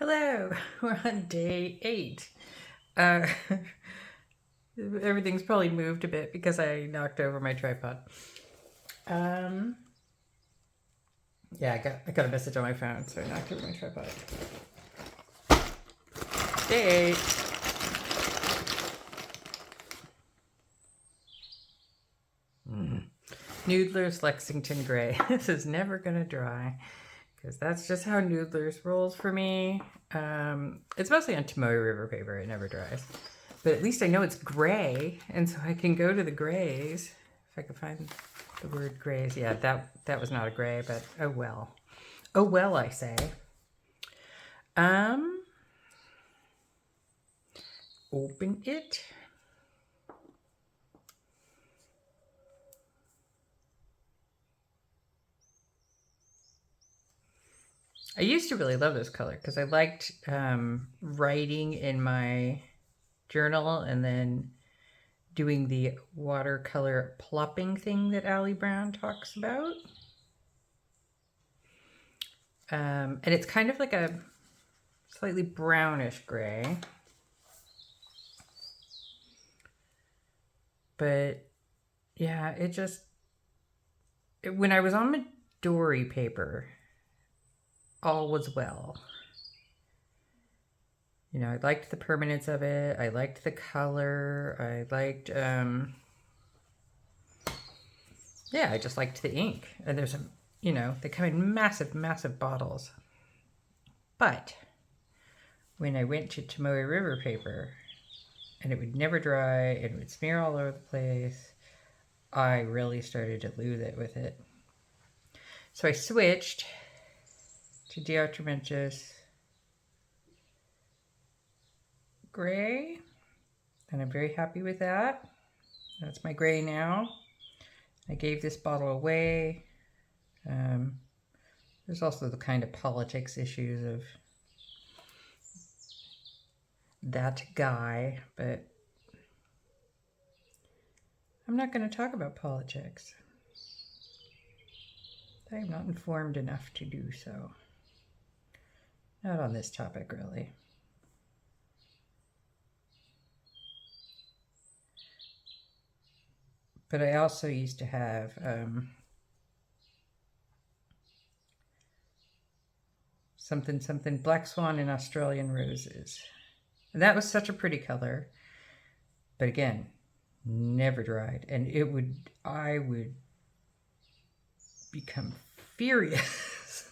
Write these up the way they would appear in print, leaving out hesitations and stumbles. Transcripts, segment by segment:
Hello, we're on day 8. Uh, everything's probably moved a bit because I knocked over my tripod. Um, yeah, I got a message on my phone, so I knocked over my tripod. Day 8. Noodler's Lexington Gray. This is never gonna dry because that's just how Noodler's rolls for me. It's mostly on Tomoe River paper. It never dries. But at least I know it's gray, and so I can go to the grays. If I can find the word grays. Yeah, that was not a gray, but oh well. Oh well, I say. Open it. I used to really love this color because I liked writing in my journal and then doing the watercolor plopping thing that Allie Brown talks about. And it's kind of like a slightly brownish gray. But yeah, when I was on Midori paper, all was well. You know, I liked the permanence of it. I liked the color. I liked, yeah, I just liked the ink. And there's they come in massive, massive bottles. But when I went to Tomoe River paper, and it would never dry, and it would smear all over the place, I really started to lose it with it. So I switched to Diatramentis Gray, and I'm very happy with that. That's my gray now. I gave this bottle away. There's also the kind of politics issues of that guy, but I'm not going to talk about politics. I am not informed enough to do so. Not on this topic, really. But I also used to have something Black Swan and Australian Roses. And that was such a pretty color. But again, never dried. And I would become furious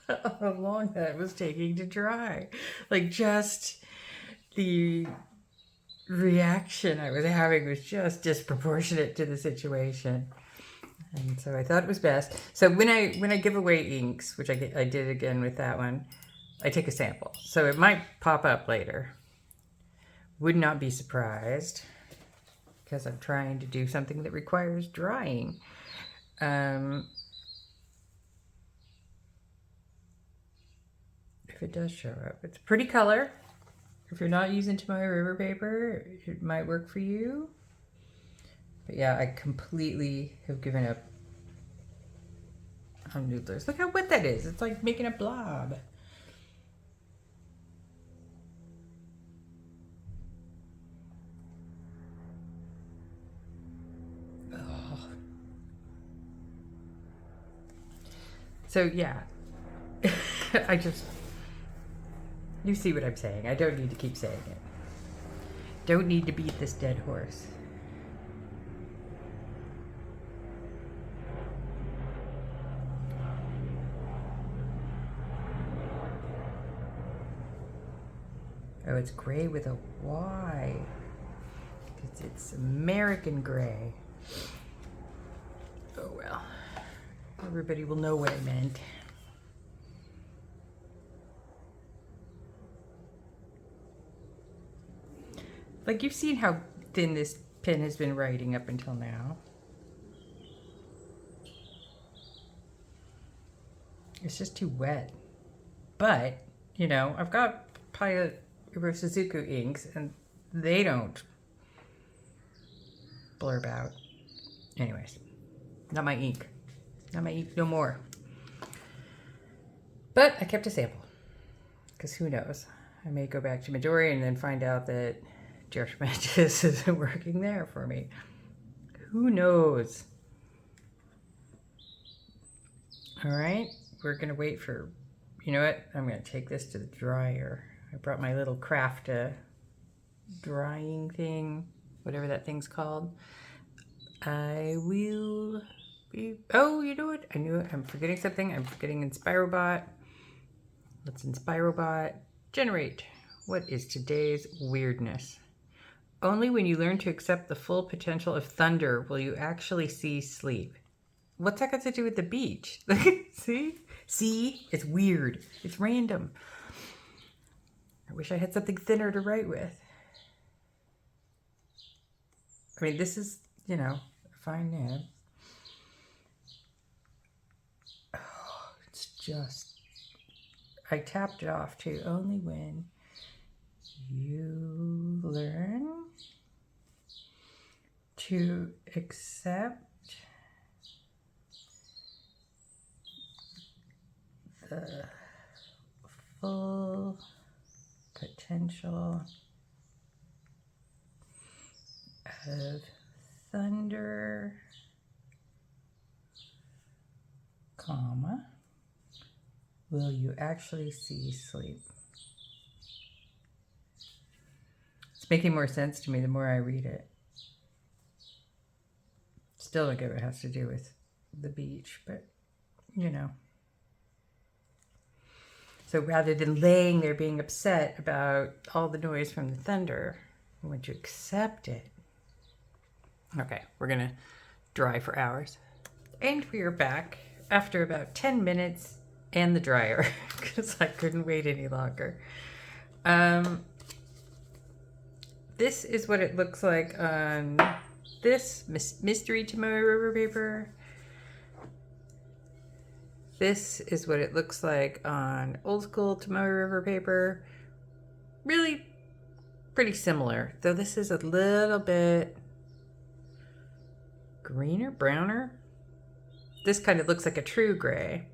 how long that was taking to dry. Like, just the reaction I was having was just disproportionate to the situation. And so I thought it was best. So when I give away inks, which I did again with that one, I take a sample. So it might pop up later. Would not be surprised because I'm trying to do something that requires drying. If it does show up. It's a pretty color. If you're not using Tomoe River paper, it might work for you. But yeah, I completely have given up on Noodlers. Look how wet that is. It's like making a blob. Oh. So yeah, you see what I'm saying. I don't need to keep saying it. Don't need to beat this dead horse. Oh, it's gray with a Y. It's American gray. Oh well. Everybody will know what I meant. Like, you've seen how thin this pen has been writing up until now. It's just too wet. But, I've got Pilot Suzuku inks, and they don't blurb out. Anyways, not my ink. Not my ink no more. But I kept a sample because who knows? I may go back to Midori and then find out that Josh Mantis isn't working there for me. Who knows? All right, we're gonna wait for, you know what? I'm gonna take this to the dryer. I brought my little craft drying thing, whatever that thing's called. I will be, oh, you know what? I knew it. I'm forgetting something. I'm forgetting InspiroBot. Let's InspiroBot generate. What is today's weirdness? Only when you learn to accept the full potential of thunder will you actually see sleep. What's that got to do with the beach? See? See? It's weird. It's random. I wish I had something thinner to write with. I mean, this is, you know, a fine nib. Oh, it's just... I tapped it off too. Only when you learn to accept the full potential of thunder, comma, will you actually see sleep? It's making more sense to me the more I read it. Still don't get what it has to do with the beach, but you know. So rather than laying there being upset about all the noise from the thunder, I want to accept it. Okay, we're gonna dry for hours. And we are back after about 10 minutes and the dryer, because I couldn't wait any longer. This is what it looks like on this mystery Tomoe River paper. This is what it looks like on old school Tomoe River paper. Really pretty similar, though this is a little bit greener, browner. This kind of looks like a true gray.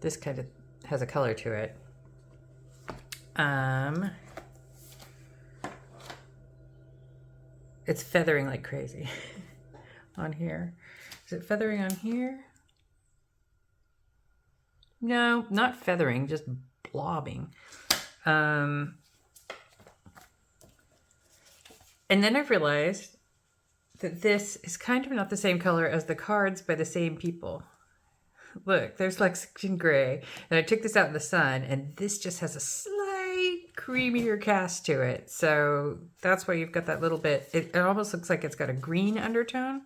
This kind of has a color to it. It's feathering like crazy on here. Is it feathering on here? No, not feathering, just blobbing. And then I realized that this is kind of not the same color as the cards by the same people. Look, there's Lexington gray, and I took this out in the sun, and this just has a slight creamier cast to it. So that's why you've got that little bit, it almost looks like it's got a green undertone.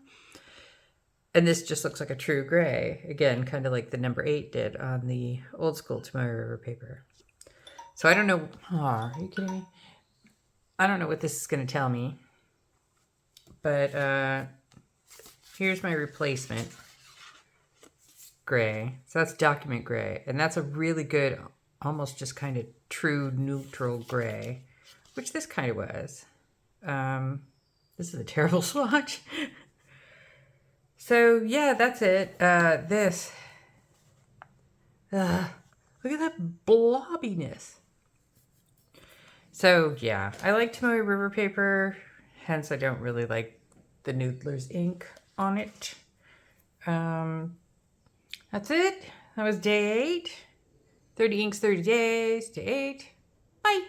And this just looks like a true gray. Again, kind of like the number 8 did on the old school Tomoe River paper. So I don't know, are you kidding me? I don't know what this is gonna tell me. But here's my replacement gray. So that's document gray. And that's a really good, almost just kind of true neutral gray, which this kind of was. This is a terrible swatch. So yeah, that's it. This. Look at that blobbiness. So yeah, I like Tomoe River paper. Hence, I don't really like the Noodler's ink on it. That's it. That was day 8. 30 inks, 30 days, day 8. Bye.